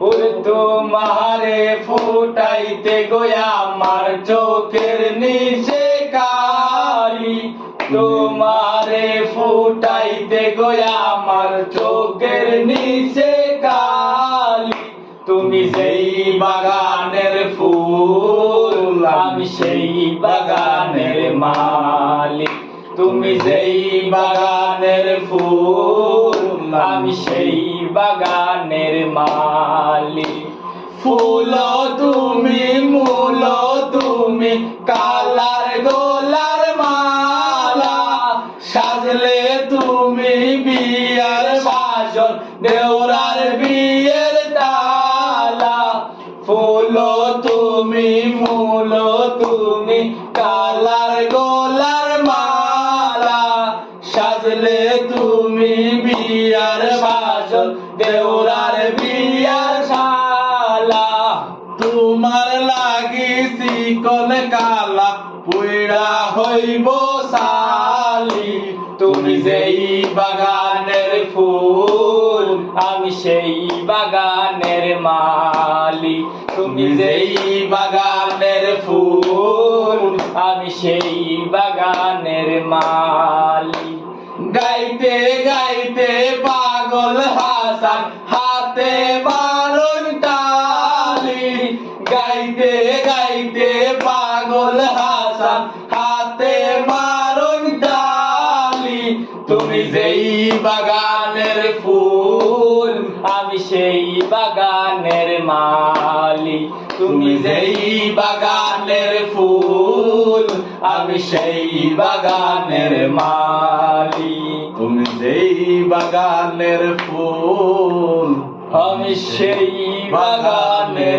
ওই তোমারে ফুটাইতে গোয়া আমার চোখের নিচে কালি, তোমারে ফুটাইতে গোয়া আমার চোখের নিচে কালি। তুমি সেই বাগানের ফুল, আমি সেই বাগানের মালিক। তুমি সেই বাগানের ফুল, আমি সেই বাগানের মালিক। ফুল তুমি, মূল তুমি, কালার গোলার মালা, সাজলে তুমি বিয়ার বাসর, দেওরার বিয়ের তালা। ফুল তুমি, মূল তুমি, কালার গোলার মালা, সাজলে তুমি বিয়ার বাসর, দেওরার বিয়ার শালা। তোমার লাগি চিকন কালা পুইড়া হইব সালি। তুমি যেই বাগানের ফুল, আমি সেই বাগানের মালি। তুমি যেই বাগানের ফুল, আমি সেই বাগানের মালি। গাইতে গাইতে পাগল হাসান হাতে বারণ তালি, গাইতে গাইতে পাগল হাসান হাতে মারণ তালি। তুমি যেই বাগানের ফুল, আমি সেই বাগানের মালি। তুমি যেই বাগানের ফুল, আমি সেই বাগানের মালি। তুমি যেই বাগানের ফুল, আমি সেই বাগানের